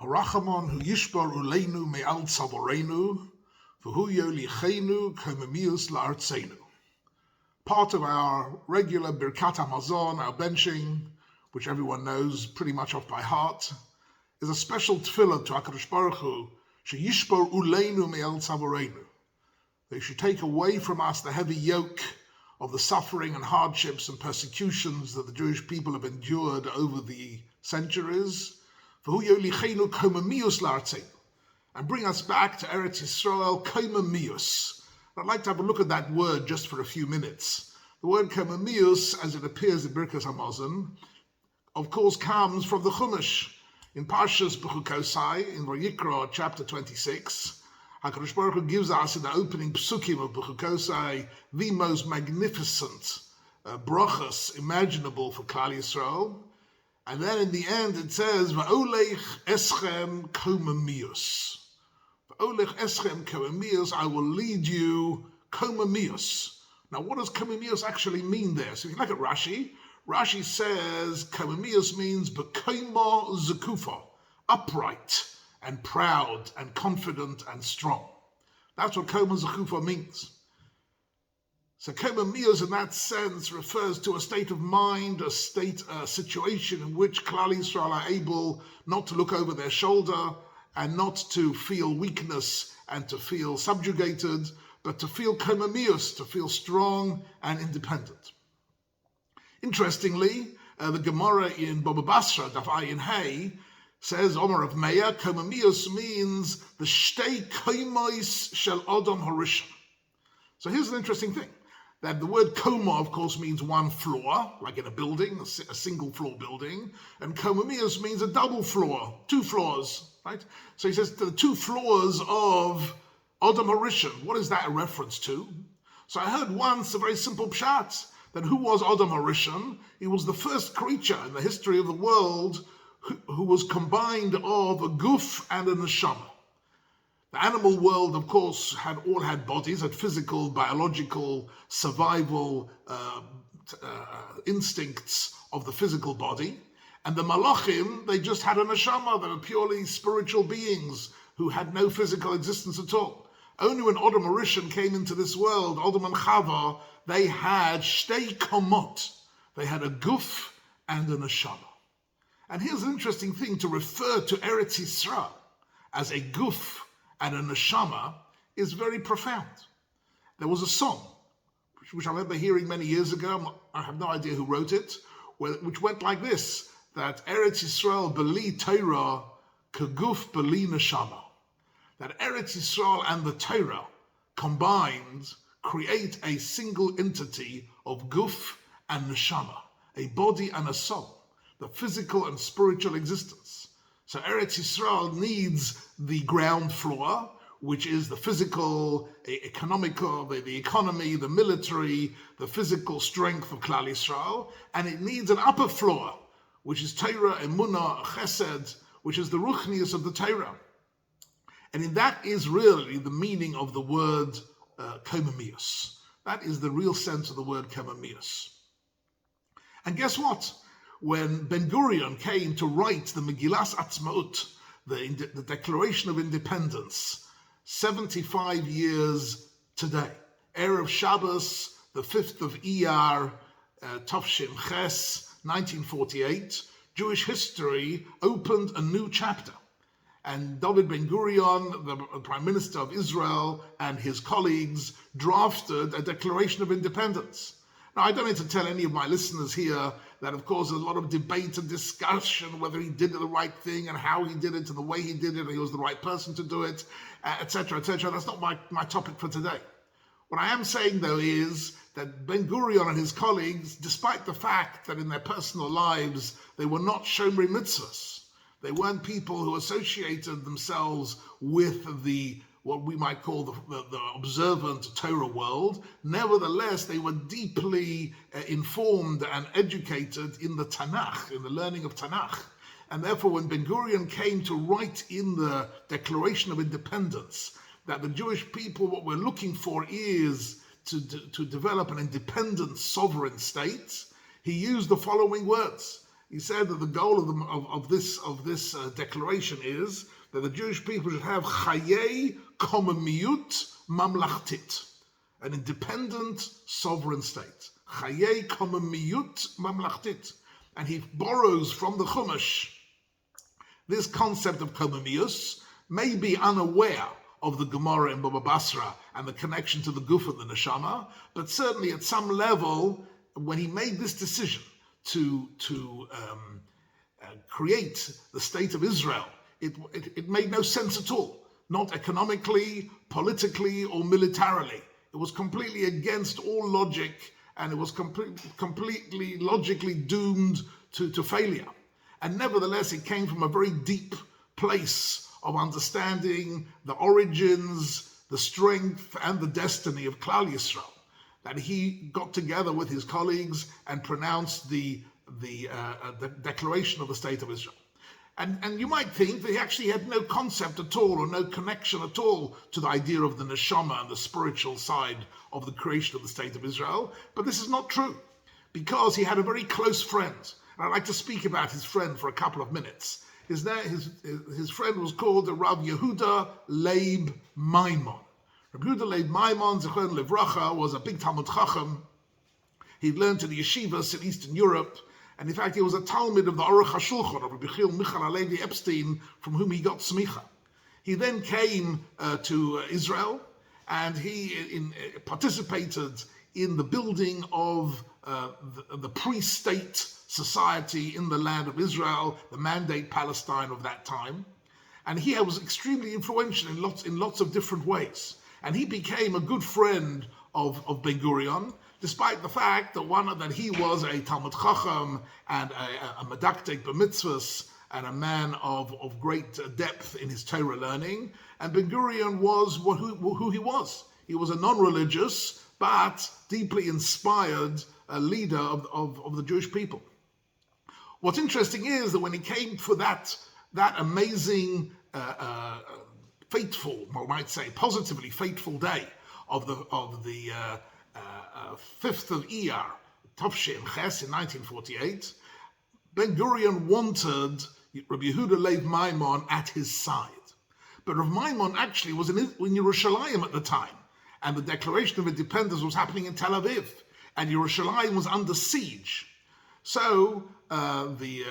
Harachamon hu yishbar uleinu me'al tzavorenu, v'hu yolichenu komemius la'artzenu. Part of our regular Birkat HaMazon, our benching, which everyone knows pretty much off by heart, is a special tefillah to HaKadosh Baruch Hu, sheyishbar uleinu me'al tzavorenu. They should take away from us the heavy yoke of the suffering and hardships and persecutions that the Jewish people have endured over the centuries, and bring us back to Eretz Yisrael, komemius. I'd like to have a look at that word just for a few minutes. The word komemius, as it appears in Birkas Hamazon, of course comes from the Chumash. In Parshas Bechukosai, in Vayikra chapter 26, HaKadosh Baruch Hu gives us in the opening psukim of Bechukosai the most magnificent brachas imaginable for Klal Yisrael. And then in the end it says, Va'olech eschem komemius. Va'olech eschem komemius, I will lead you komemius. Now what does komemius actually mean there? So if you look at Rashi, Rashi says komemius means b'koima zekufa, upright and proud and confident and strong. That's what koma zekufa means. So komemius in that sense refers to a state of mind, a situation in which Klal Yisrael are able not to look over their shoulder and not to feel weakness and to feel subjugated, but to feel komemius, to feel strong and independent. Interestingly, the Gemara in Baba Basra, Daf Ayin Hay, says, Omer of Meir, komemius means the shtei koimos shel Adam Harishon. So here's an interesting thing. That the word koma, of course, means one floor, like in a building, a single floor building, and komemius means a double floor, 2 floors, right? So he says the 2 floors of Adam HaRishon. What is that a reference to? So I heard once a very simple pshat, that who was Adam HaRishon? He was the first creature in the history of the world who was combined of a guf and a neshama. The animal world, of course, had bodies, had physical, biological, survival instincts of the physical body. And the malachim, they just had a neshama. They were purely spiritual beings who had no physical existence at all. Only when Adam HaRishon came into this world, Adam and Chava, they had shtei komot. They had a guf and a neshama. And here's an interesting thing, to refer to Eretz Yisrael as a guf and a neshama is very profound. There was a song, which I remember hearing many years ago, I have no idea who wrote it, which went like this, that Eretz Yisrael beli Torah keguf beli neshama. That Eretz Yisrael and the Torah combined create a single entity of guf and neshama, a body and a soul, the physical and spiritual existence. So Eretz Yisrael needs the ground floor, which is the physical, economical, the economy, the military, the physical strength of Klal Yisrael, and it needs an upper floor, which is Torah, Emunah, Chesed, which is the ruchnius of the Torah. And in that is really the meaning of the word komemius. That is the real sense of the word komemius. And guess what? When Ben Gurion came to write the Megillas Atzmaut, the Declaration of Independence, 75 years today, Erev Shabbos, the 5th of Iyar, Tafshin Ches, 1948, Jewish history opened a new chapter. And David Ben Gurion, the Prime Minister of Israel, and his colleagues drafted a Declaration of Independence. Now, I don't need to tell any of my listeners here that, of course, there's a lot of debate and discussion whether he did the right thing and how he did it and the way he did it, and he was the right person to do it, etc., etc. That's not my topic for today. What I am saying, though, is that Ben Gurion and his colleagues, despite the fact that in their personal lives they were not shomrei mitzvahs, they weren't people who associated themselves with what we might call the observant Torah world. Nevertheless, they were deeply informed and educated in the Tanakh, in the learning of Tanakh. And therefore, when Ben Gurion came to write in the Declaration of Independence that the Jewish people, what we're looking for is to develop an independent sovereign state, he used the following words. He said that the goal of this declaration is that the Jewish people should have Chayei Komamiyut Mamlachtit, an independent sovereign state. Chayei Komamiyut Mamlachtit. And he borrows from the Chumash this concept of Komamiyus, maybe unaware of the Gemara in Baba Basra and the connection to the Guf and the Neshama, but certainly at some level, when he made this decision to create the state of Israel, it made no sense at all, not economically, politically, or militarily. It was completely against all logic, and it was completely logically doomed to failure. And nevertheless, it came from a very deep place of understanding the origins, the strength, and the destiny of Klal Yisrael, that he got together with his colleagues and pronounced the declaration of the State of Israel. And you might think that he actually had no concept at all, or no connection at all to the idea of the neshama and the spiritual side of the creation of the State of Israel, but this is not true, because he had a very close friend. And I'd like to speak about his friend for a couple of minutes. His friend was called Rav Yehuda Leib Maimon. Rav Yehuda Leib Maimon, Zechron Livracha, was a big Talmud Chacham. He'd learned in the yeshivas in Eastern Europe, and in fact he was a Talmud of the Aruch HaShulchan of Rabbi Yechiel Michal Alevi Epstein, from whom he got smicha. He then came to Israel, and he participated in the building of the pre-state society in the land of Israel, the Mandate Palestine of that time. And he was extremely influential in lots of different ways. And he became a good friend of Ben Gurion, despite the fact that he was a Talmud Chacham and a Medaktek b'mitzvahs and a man of great depth in his Torah learning. And Ben Gurion was who he was. He was a non-religious but deeply inspired leader of the Jewish people. What's interesting is that when he came for that amazing, fateful, one might say, positively fateful day of the 5th of Iyar, Tafshin Ches in 1948, Ben Gurion wanted Rabbi Yehuda Leib Maimon at his side. But Rav Maimon actually was in Yerushalayim at the time, and the Declaration of Independence was happening in Tel Aviv, and Yerushalayim was under siege. So the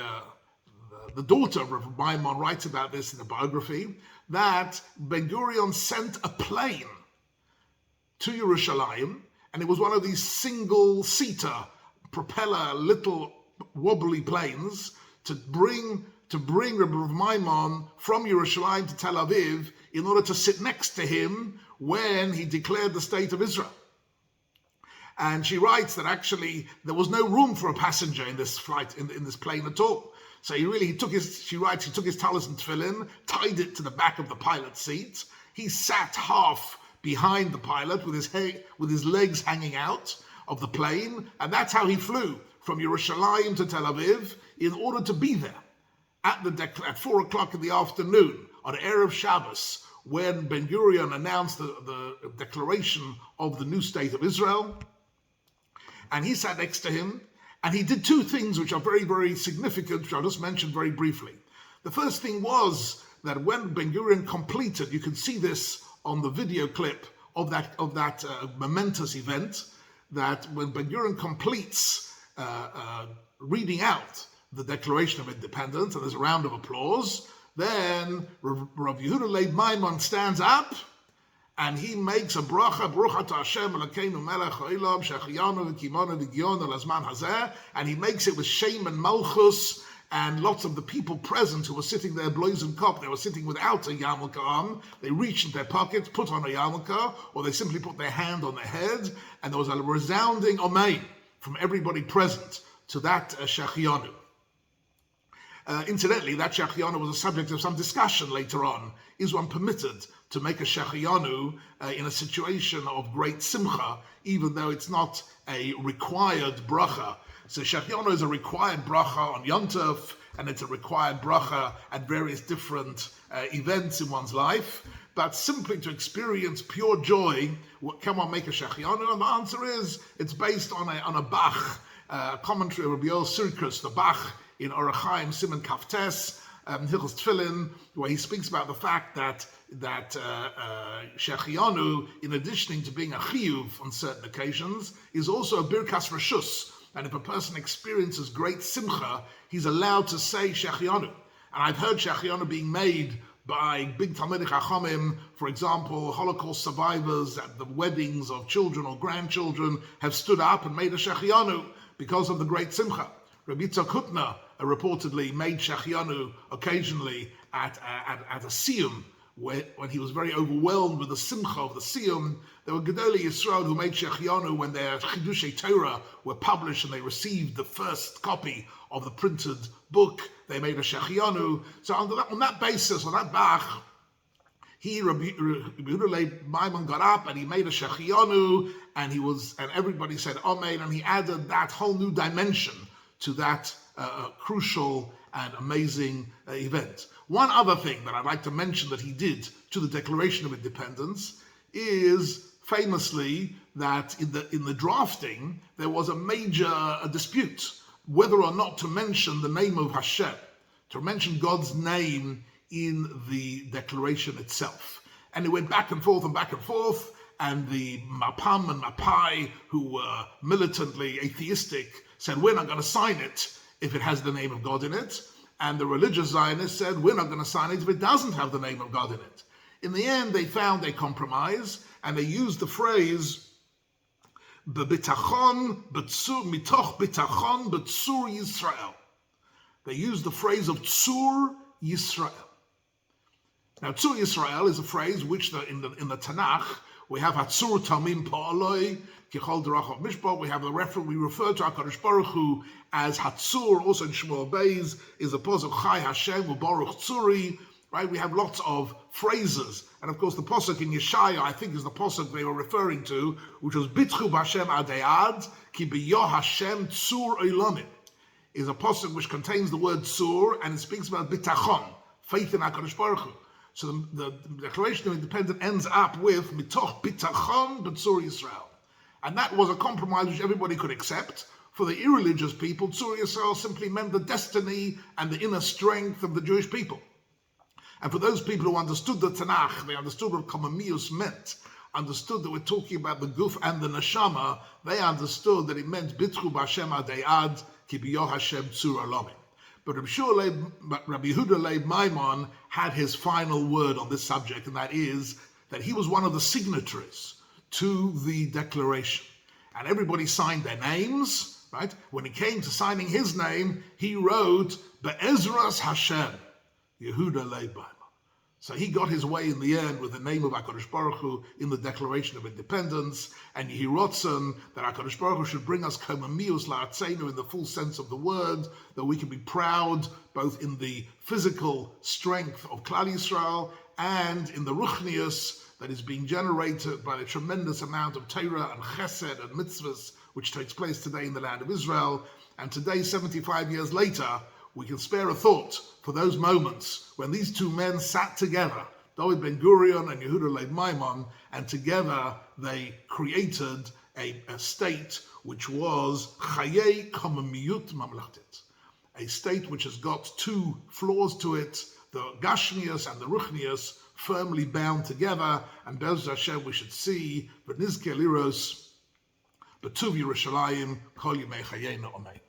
daughter of Rav Maimon writes about this in the biography, that Ben Gurion sent a plane to Yerushalayim, and it was one of these single-seater propeller little wobbly planes to bring Rav Maimon from Yerushalayim to Tel Aviv in order to sit next to him when he declared the State of Israel. And she writes that actually there was no room for a passenger in this flight, in this plane at all. So he took his talis and tefillin, tied it to the back of the pilot's seat. He sat half behind the pilot with his legs hanging out of the plane, and that's how he flew from Yerushalayim to Tel Aviv in order to be there at 4 o'clock in the afternoon on Erev Shabbos, when Ben Gurion announced the declaration of the new state of Israel. And he sat next to him, and he did two things which are very, very significant, which I'll just mention very briefly. The first thing was that when Ben Gurion completed, you can see this on the video clip of that momentous event, that when Ben Gurion completes reading out the Declaration of Independence, and there's a round of applause, then Rav Yehuda Leib Maimon stands up, and he makes a bracha, Baruch atah Hashem Elokeinu melech ha'olam she'achiyanu v'kimanu v'giyonu l'zman hazeh, and he makes it with Shem and Malchus, and lots of the people present who were sitting there, bloizen kop, they were sitting without a yarmulke on. They reached in their pockets, put on a yarmulke, or they simply put their hand on their head, and there was a resounding amen from everybody present to that she'achiyanu. Incidentally, that Shechianu was a subject of some discussion later on. Is one permitted to make a Shechianu in a situation of great simcha, even though it's not a required bracha? So Shechianu is a required bracha on Yom Tov, and it's a required bracha at various different events in one's life. But simply to experience pure joy, can one make a Shechianu? And the answer is, it's based on a Bach, commentary of Rabbi Yoel Sirkus, the Bach in Orach Chaim Siman Kaftes, Hilchos Tefillin, where he speaks about the fact that Shechianu, in addition to being a chiyuv on certain occasions, is also a birkas reshus. And if a person experiences great simcha, he's allowed to say Shechianu. And I've heard Shechianu being made by big Talmidei Chachamim. For example, Holocaust survivors at the weddings of children or grandchildren have stood up and made a Shechianu because of the great simcha. Rabbi Yitzchak Hutner reportedly made Shechianu occasionally at a siyum, when he was very overwhelmed with the simcha of the siyum. There were Gedolei Yisrael who made Shechianu when their Chidushei Torah were published and they received the first copy of the printed book. They made a Shechianu. So on that basis, on that bach, Rabbi Yehuda Leib Maimon got up and he made a Shechianu, and everybody said Amen, and he added that whole new dimension to that crucial and amazing event. One other thing that I'd like to mention that he did to the Declaration of Independence is famously that in the drafting there was a major dispute whether or not to mention the name of Hashem, to mention God's name in the declaration itself. And it went back and forth, and the Mapam and Mapai, who were militantly atheistic, said, we're not going to sign it if it has the name of God in it. And the religious Zionists said, we're not going to sign it if it doesn't have the name of God in it. In the end, they found a compromise, and they used the phrase, mitoch bitachon b'tzur Yisrael. They used the phrase of tzur Yisrael. Now, tzur Yisrael is a phrase which in the Tanakh, we have Hatzur Tamim Pa'aloi, Kichol Derach of Mishpah. We have the reference, we refer to HaKadosh Baruch Hu as Hatzur, also in Shmuel Beis, is a posuk Chai Hashem U'Baruch Tzuri, right? We have lots of phrases. And of course, the posuk in Yeshaya, I think, is the posuk they were referring to, which was Bitchu B'Hashem Adayad, Ki B'Yo Hashem Tzur Eilamim, is a posuk which contains the word Tzur, and it speaks about Bitachon, faith in HaKadosh Baruch Hu. So the Declaration of Independence ends up with Mitoch Bitachon B'Tzur Yisrael. And that was a compromise which everybody could accept. For the irreligious people, Tzur Yisrael simply meant the destiny and the inner strength of the Jewish people. And for those people who understood the Tanakh, they understood what Komamius meant, understood that we're talking about the Guf and the Neshama, they understood that it meant Bitchu B'Hashem Adayad Ki B'Yo Hashem Tzur Alamim. But Rabbi Yehuda Leib Maimon had his final word on this subject, and that is that he was one of the signatories to the declaration. And everybody signed their names, right? When it came to signing his name, he wrote, Be'ezras Hashem, Yehuda Leib Maimon. So he got his way in the end with the name of HaKadosh Baruch Hu in the Declaration of Independence, and Yehi Rotzen that HaKadosh Baruch Hu should bring us Komamius La'atzenu in the full sense of the word, that we can be proud both in the physical strength of Klal Yisrael and in the Ruchnius that is being generated by the tremendous amount of Torah and Chesed and Mitzvahs which takes place today in the land of Israel. And today, 75 years later, we can spare a thought for those moments when these two men sat together, David Ben-Gurion and Yehuda Leib Maimon, and together they created a state which was Chayei Komamiyut Mamlachtit, a state which has got two floors to it, the Gashmius and the Ruchnius, firmly bound together, and Be'ez Hashem we should see, V'nizke Liros, B'tuv Yerushalayim, Kol Yimei Chayenu Amen.